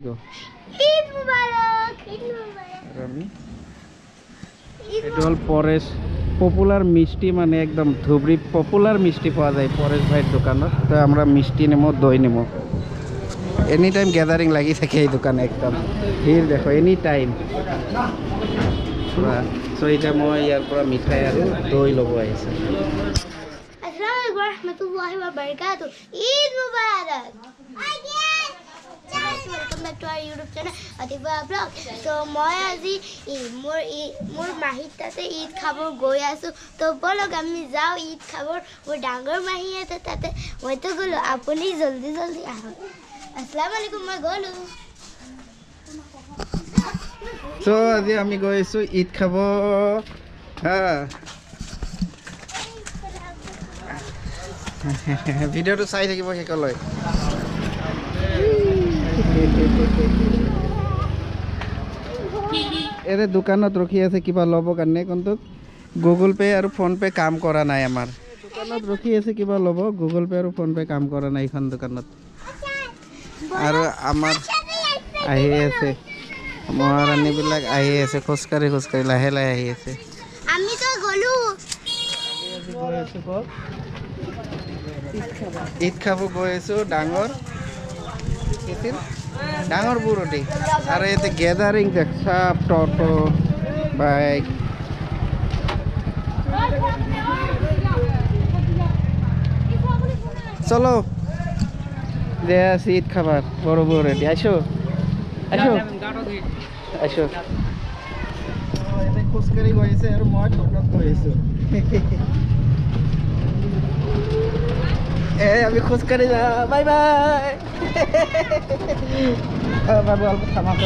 ঈদ মুবারক ঈদ মুবারক এটা হল পরেশ পপুলার মিষ্টি মানে একদম ধুবড়ি পপুলার মিষ্টি পাওয়া যায় পরেশ ভাইয়ের দোকানত তো আমরা মিষ্টি নেবো দই নেবো এনি টাইম গ্যাদারিং লাগি থাকে এই দোকানে একদম ভিড় দেখো এনি টাইম সো এটা মই ইয়াৰ পৰা মিঠাই আৰু দই ল'ব আহিছে আসসালামু আলাইকুম ওয়া রাহমাতুল্লাহি ওয়া বারাকাতুহু ঈদ মুবারক welcome back to our YouTube channel Atifa Vlog so মই আজি মোৰ মাহীৰ তাতে ঈদ খাব গৈ আছো তো বলক আমি যাও ঈদ খাব মোৰ ডাঙৰ মাহী আছে তাতে মই তো গলো আপুনি জলদি জলদি আহক আসসালামু আলাইকুম মই গলো so আজি আমি গৈ আছো ঈদ খাব ভিডিওটো চাই থাকিব হেকলৈ এৰে দোকানত ৰখি আছে কিবা ল'ব কাৰণে কিন্তু গুগল পে আৰু ফোন পে কাম কৰা নাই আমাৰ দোকানত ৰখি আছে কিবা ল'ব গুগল পে আৰু ফোন পে কাম কৰা নাই এখন দোকানত আৰু আমাৰ আহি আছে মহাৰাণীবিলাক আহি আছে খোজকাঢ়ি খোজকাঢ়ি লাহে লাহে আহি আছে আমি তো গলো ঈদ খাব গৈ আছো ডাঙৰ ডাঙৰ বুৰটি আৰু ইয়াতে গেদাৰিং দেখ চাপ টটো বাইক চলো দে আছে ঈদ খাবাৰ বড় বুৰটি আসো আসো আসো খোজকাঢ়ি গৈ আছে আৰু মই টকত গৈ আছো আমি খোজকাঢ়ি যা বাই বাই বাবু অল্প থামাক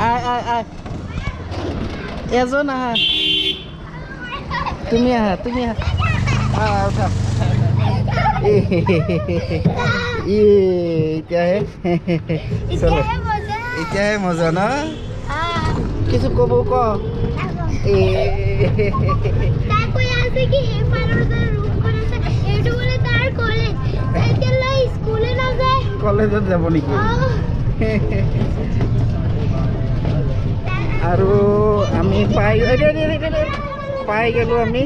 আয় আয় আয় এজন আহা তুমি আহা উঠা এতিয়াহে মজা ন কিছু কব ক কলেজত যাব নেকি আৰু আমি পাই গেলো আমি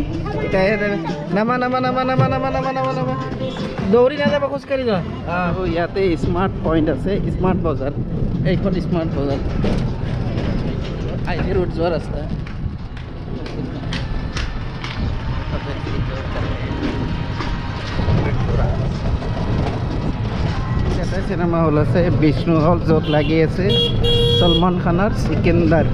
নামা নামা নামা নামা নামা নামা নামা নামা দৌৰি নাযাব খোজকাঢ়ি যা ইয়াতে স্মাৰ্ট পইণ্ট আছে স্মাৰ্ট বজাৰ এইখন স্মাৰ্ট বজাৰ আইটি ৰোড যোৱা ৰাস্তা এটা চিনেমা হল আছে বিষ্ণু হল য'ত লাগি আছে সলমান খানৰ চিকেন্দাৰ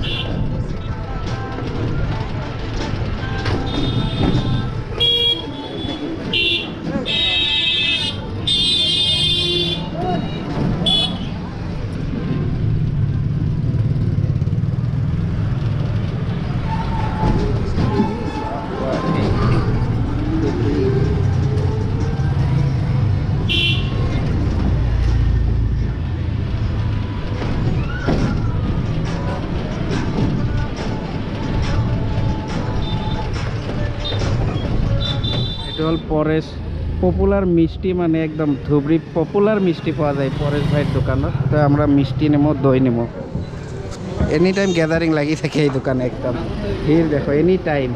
পরেশ পপুলার মিষ্টি মানে একদম ধুবড়ি পপুলার মিষ্টি পাওয়া যায় পরেশ ভাইয়ের দোকানত তো আমরা মিষ্টি নেব দই নেব এনি টাইম গ্যাদারিং লাগি থাকে এই দোকানে একদম ভিড় দেখো এনি টাইম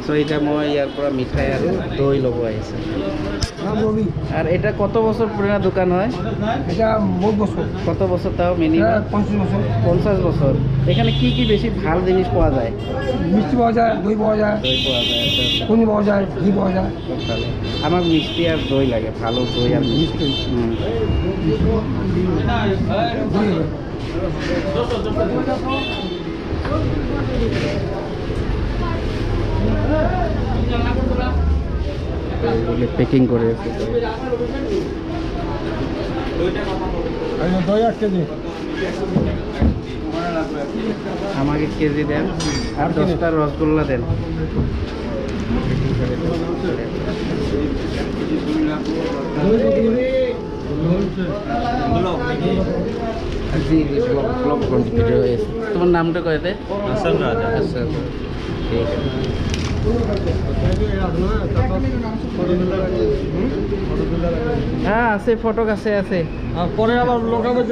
সো এটা মই ইয়াৰ পৰা মিঠাই আৰু দই ল'ব আহিছে আর এটা কত বছর পুরানা দোকান হয় এটা বহুত বছর কত বছর তাও মিনিমাম 50 বছর এখানে কি কি বেশি ভাল জিনিস পাওয়া যায় মিষ্টি পাওয়া যায় দই পাওয়া যায় পনির পাওয়া যায় ঘি পাওয়া যায় আমার মিষ্টি আর দই লাগে ভালো দই আর মিষ্টি প্যাকিং করে দই 8 কেজি আমাকে কেজি দেন আর 10টা রসগোল্লা দেন জি জি ব্লগ কন্টিনিউ হয়েছে তোমার নামটা কয়তে হাসান রাজা আচ্ছা ঠিক আছে হ্যাঁ আছে ফটক আছে আছে পরে আবার লোকাবে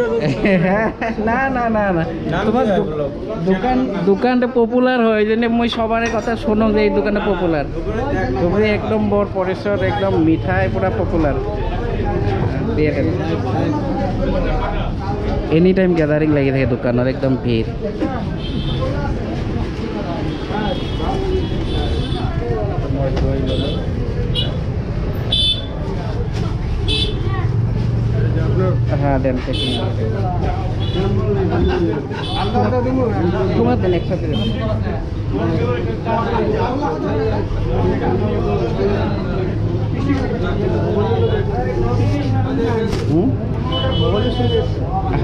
না না না না তোমার দোকানটা পপুলার হয় যে মই সবারে কথা শুনো যে এই দোকানটা পপুলার ধুবুৰী একদম বৰ পৰিচয় একদম মিঠাই পুরা পপুলার এনি টাইম গ্যাদারিং লাগি থাকে দোকানত একদম ভিড় হ্যাঁ দেন তোমার দেন একসাথে দেন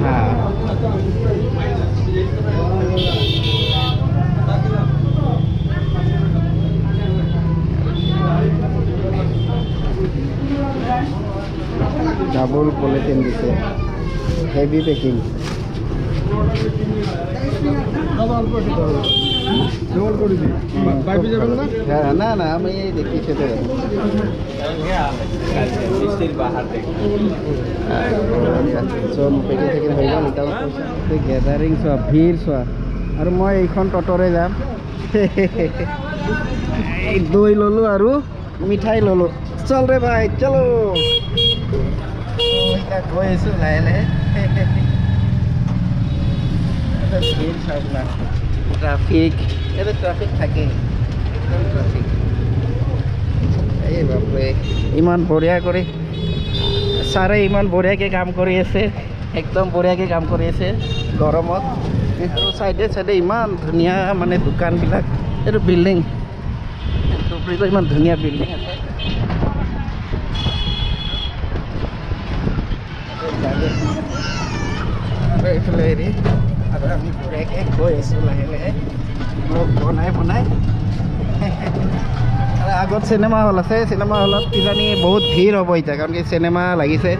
হ্যাঁ ডাবল পলিথিন দিছে হেভি প্যাকিং হ্যাঁ না না আমি এই দেখি খেতে চব পেকিং চেকিং হৈ গ'ল এতিয়া গেদাৰিং চোৱা ভিৰ চোৱা আৰু মই এইখন টটৰে যাম দৈ ল'লোঁ আৰু মিঠাই ল'লোঁ চল ৰে ভাই চলো গৈ আছোঁ লাহে লাহে ভিৰ চাওক না ট্ৰাফিক ইয়াতে ট্ৰাফিক থাকে একদম ট্ৰাফিক এই বাপৰে ইমান বঢ়িয়া কৰি ছাৰে ইমান বঢ়িয়াকৈ কাম কৰি আছে একদম বঢ়িয়াকৈ কাম কৰি আছে গৰমত আৰু চাইডে চাইডে ইমান ধুনীয়া মানে দোকানবিলাক এইটো বিল্ডিং ধুবুৰীতো ইমান ধুনীয়া বিল্ডিং আছে আৰু এইফালে হেৰি আৰু আমি বঢ়িয়াকৈ গৈ আছোঁ লাহে লাহে ব্লগ বনাই আৰু আগত চিনেমা হল আছে চিনেমা হলত কিজানি বহুত ভিৰ হ'ব এতিয়া কাৰণ কি চিনেমা লাগিছে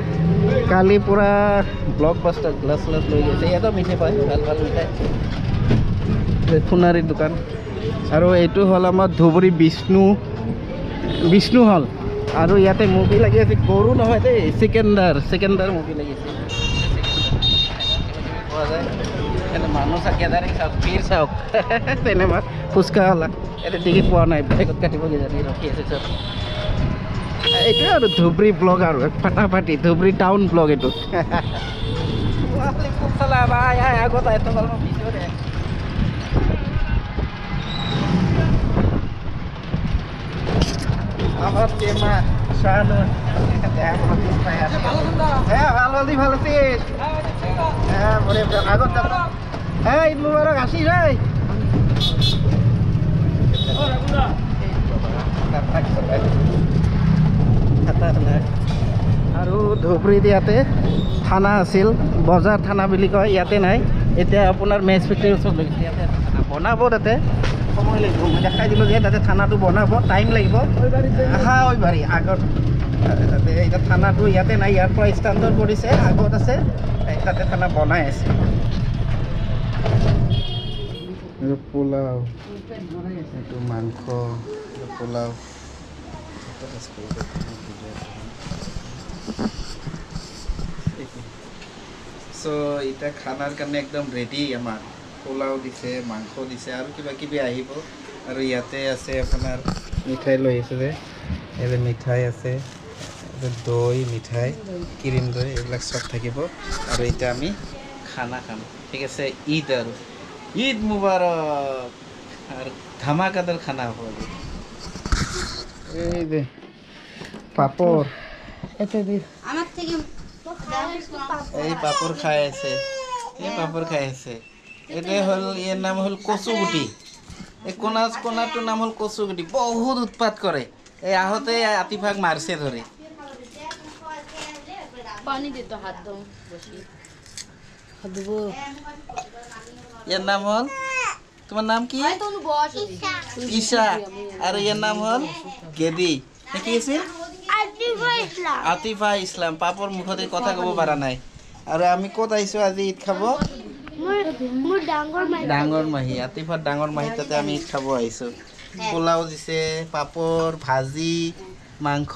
কালি পূৰা ব্লক বাষ্টাৰ গ্লাছ লৈ গৈছে ইয়াতো মিঠাই পায় ভাল ভাল মিঠাই সোণাৰীৰ দোকান আৰু এইটো হ'ল আমাৰ ধুবুৰী বিষ্ণু হল আৰু ইয়াতে মুভি লাগি আছে গৰু নহয় দেই চিকেণ্ডাৰ মুভি লাগিছে পোৱা যায় মানুহ চাওক গেদাৰিং চাওক ভিৰ চাওক চিনেমাত ফুচকা হ'লা ইয়াতে টিকেট পোৱা নাই বেলেগত কাটিব কিজানি ৰখি আছে চব এইটোৱে আৰু ধুবুৰী ব্লগ আৰু ফাটাফাটি ধুবুৰী টাউন ব্লগ এইটো আগত আমার তেমা শানু হ্যাঁ ভালো আছি ভালো আছিস হ্যাঁ বলে আগত হ্যাঁ ঈদ মুবারক আসিস রে আৰু ধুবুৰীত ইয়াতে থানা আছিল বজাৰ থানা বুলি কয় ইয়াতে নাই এতিয়া আপোনাৰ মেচ ফেক্টৰীৰ ওচৰত লাগিছে ইয়াতে থানা বনাব তাতে সময় লাগিব মই দেখাই দিলোঁ যে তাতে থানাটো বনাব টাইম লাগিব হা ঐ বাৰী আগত তাতে এতিয়া থানাটো ইয়াতে নাই ইয়াৰ পৰা ষ্টাণ্ডত পৰিছে আগত আছে তাতে থানা বনাই আছে পোলাও এইটো মাংস পোলাও সো এটা খানার কারণে একদম রেডি আমার পোলাও দিছে মাংস দিছে আর কিবা কিবি আহিব আর ইয়াতে আছে আপনার মিঠাই লৈ আছে যে এই মিঠাই আছে দই মিঠাই ক্রিম দই এগুলো সব থাকিব আর এটা আমি খানা খাম ঠিক আছে ঈদ আর ঈদ মুবারক আর ধামাকাদার খানা হব এই যে পাপড় এতে দি আমার থেকে এই পাপড় খাই আছে এটা হল এর নাম হল কচুগুটি এই কোনাটোৰ নাম হল কচুগুটি বহুত উৎপাত কৰে এই আহতে আতিফাক মারছে ধরে পানি দিত হাত দাও বসি হাদবো এর নাম হল তোমার নাম কি ঈশা আর এর নাম হল গেদি কি আছিল আতিফা ইসলাম পাপৰ মুখতে কথা কব পাৰা নাই আৰু আমি ক'ত আহিছো আজি ঈদ খাব ডাঙৰ মাহী আতিফাৰ ডাঙৰ মাহী তাতে আমি ঈদ খাব আহিছো পোলাও দিছে পাপড় ভাজি মাংস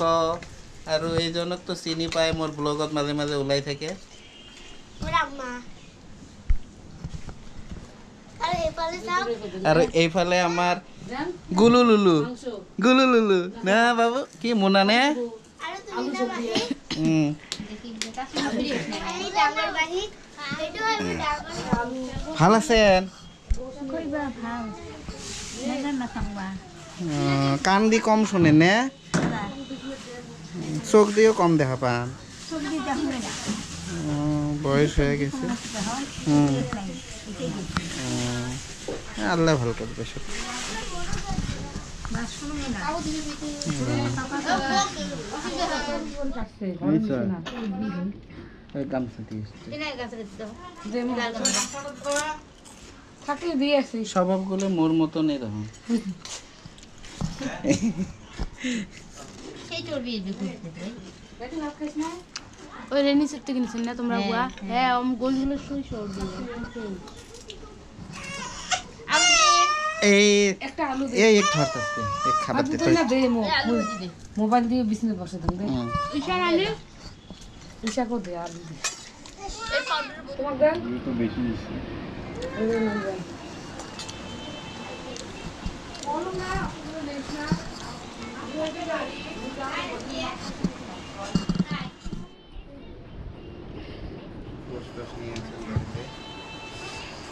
আৰু এইজনক তো চিনি পায় মোৰ ব্লগত মাজে মাজে ওলাই থাকে আৰু এইফালে আমাৰ গুলু লুলু না বাবু কি মোনা নে ভাল আছেন কাণ দি কম শুনে নে চোখ দিও কম দেখা পান বয়স হয়ে গেছে আল্লাহ ভাল করবে সব স্বভাবগুলো মোর মতন এরকম ওই রেনি সেট কিনছেন না তোমরা বুয়া হ্যাঁ গোলগুলো শুই সর এই একটা আলু এই এক ধরতেছে এক খাবার দিতে না দে মোবাইল দিয়ে বিছনে বসে দেন দে ঈশা আলু ঈশা কো দে আলু দে এই পাউডার তোমার দেন তো বেশি নিছে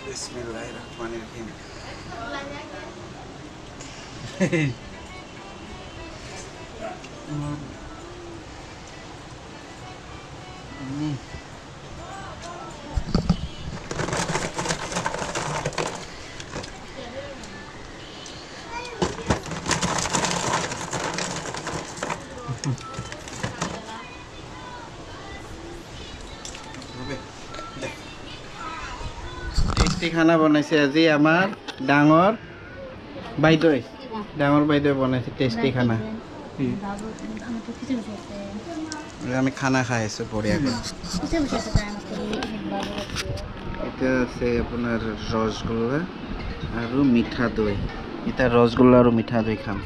বিসমিল্লাহিররহমানিররহিম টেষ্টি খানা বনাইছে আজি আমাৰ ডাঙৰ বাইদেউ বনাইছে টেষ্টি খানা আমি খানা খাই আছো বঢ়িয়াকৈ এতিয়া আছে আপোনাৰ ৰসগোল্লা আৰু মিঠা দৈ এতিয়া ৰসগোল্লা আৰু মিঠা দৈ খাম